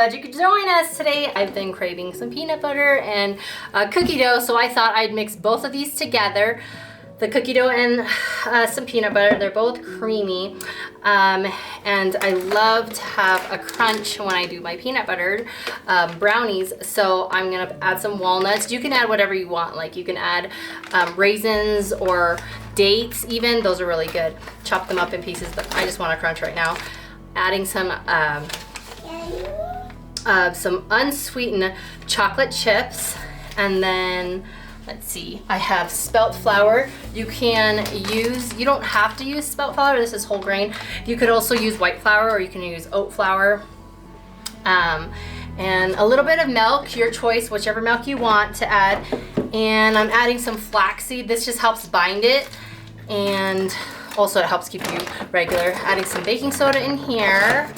glad you could join us today. I've been craving some peanut butter and cookie dough, so I thought I'd mix both of these together. The cookie dough and some peanut butter, they're both creamy. And I love to have a crunch when I do my peanut butter brownies. So I'm gonna add some walnuts. You can add whatever you want. Like you can add raisins or dates even. Those are really good. Chop them up in pieces, but I just want a crunch right now. Adding some unsweetened chocolate chips, and then let's see, I have spelt flour. You don't have to use spelt flour, this is whole grain. You could also use white flour, or you can use oat flour. And a little bit of milk, your choice, whichever milk you want to add. And I'm adding some flaxseed, this just helps bind it. And also it helps keep you regular. Adding some baking soda in here.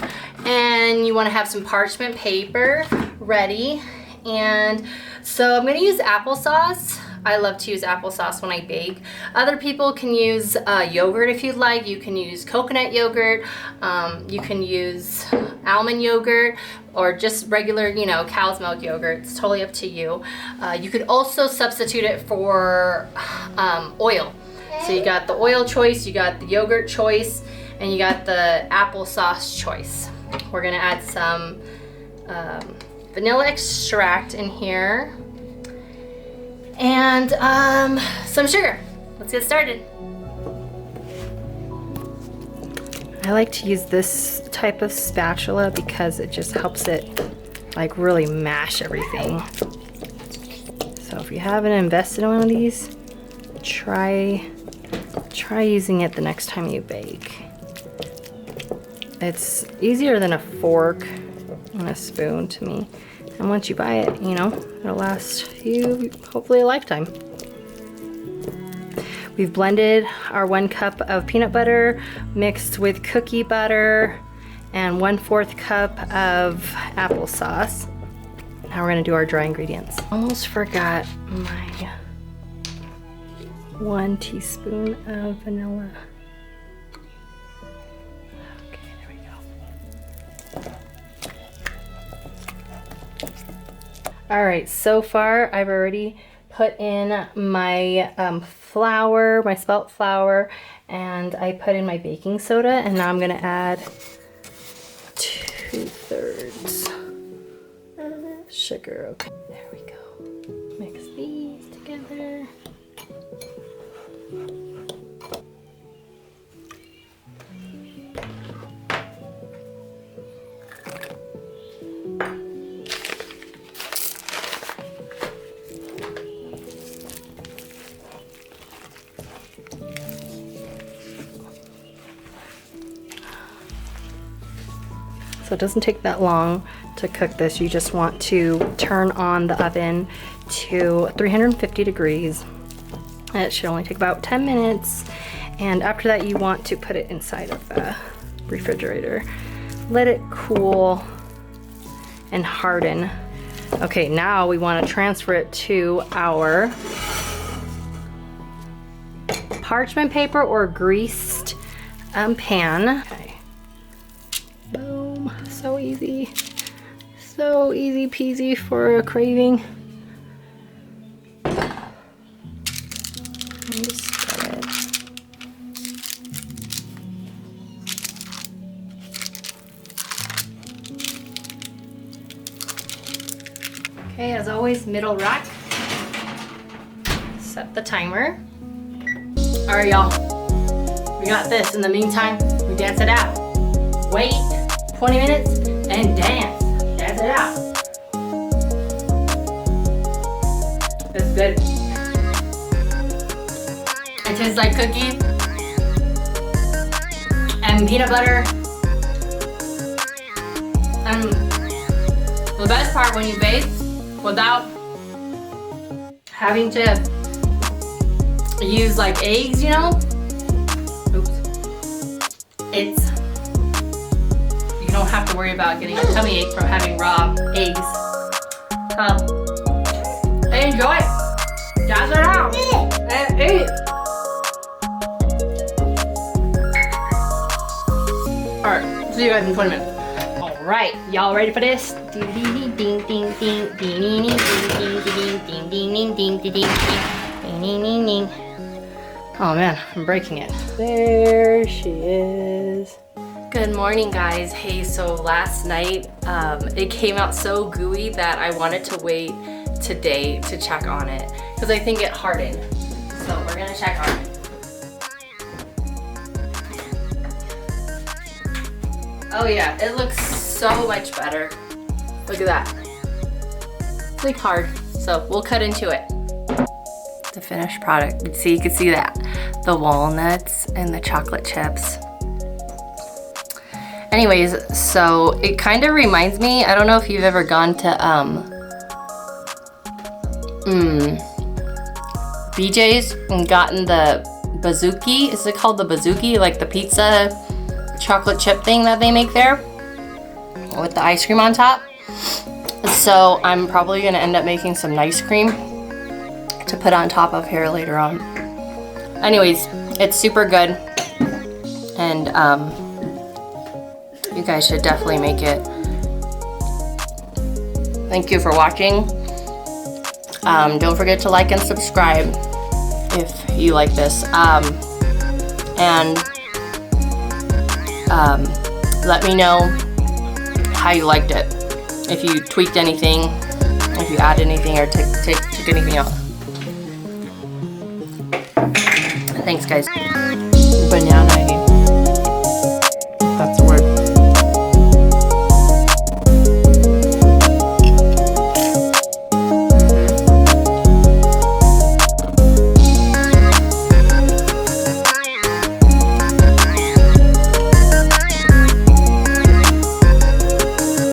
And you wanna have some parchment paper ready. And so I'm gonna use applesauce. I love to use applesauce when I bake. Other people can use yogurt if you'd like. You can use coconut yogurt. You can use almond yogurt, or just regular, cow's milk yogurt. It's totally up to you. You could also substitute it for oil. So you got the oil choice, you got the yogurt choice, and you got the applesauce choice. We're gonna add some vanilla extract in here, and some sugar. Let's get started. I like to use this type of spatula because it just helps it like really mash everything. So if you haven't invested in one of these, try using it the next time you bake. It's easier than a fork and a spoon to me. And once you buy it, it'll last you hopefully a lifetime. We've blended our 1 cup of peanut butter mixed with cookie butter and 1/4 cup of applesauce. Now we're gonna do our dry ingredients. Almost forgot my 1 teaspoon of vanilla. Okay, there we go. All right, so far I've already put in my flour, my spelt flour, and I put in my baking soda, and now I'm gonna add 2/3 sugar. Okay, there we go. Mix these together. So it doesn't take that long to cook this. You just want to turn on the oven to 350 degrees. And it should only take about 10 minutes. And after that, you want to put it inside of the refrigerator. Let it cool and harden. Okay, now we want to transfer it to our parchment paper or greased pan. Okay. Boom, so easy peasy for a craving. Just spread it. Okay, as always, middle rack. Set the timer. All right, y'all, we got this. In the meantime, we dance it out. Wait 20 minutes and dance it out. It's good. It tastes like cookies and peanut butter. And the best part, when you bake without having to use like eggs, oops, you don't have to worry about getting a tummy ache from having raw eggs. Enjoy it. Jazz it out. And eat. Alright, see you guys in 20 minutes. right, y'all ready for this? Oh man, I'm breaking it. There she is. Good morning, guys. Hey, so last night it came out so gooey that I wanted to wait today to check on it because I think it hardened. So we're gonna check on it. Oh yeah, it looks so much better. Look at that. It's like hard. So we'll cut into it. The finished product. You can see that. The walnuts and the chocolate chips. Anyways, so it kind of reminds me, I don't know if you've ever gone to BJ's and gotten the bazooki. Is it called the bazooki? Like the pizza chocolate chip thing that they make there with the ice cream on top. So I'm probably gonna end up making some ice cream to put on top of here later on. Anyways, it's super good, and you guys should definitely make it. Thank you for watching. Don't forget to like and subscribe if you like this, and let me know how you liked it. If you tweaked anything, if you added anything or took anything out. Thanks, guys. Banana.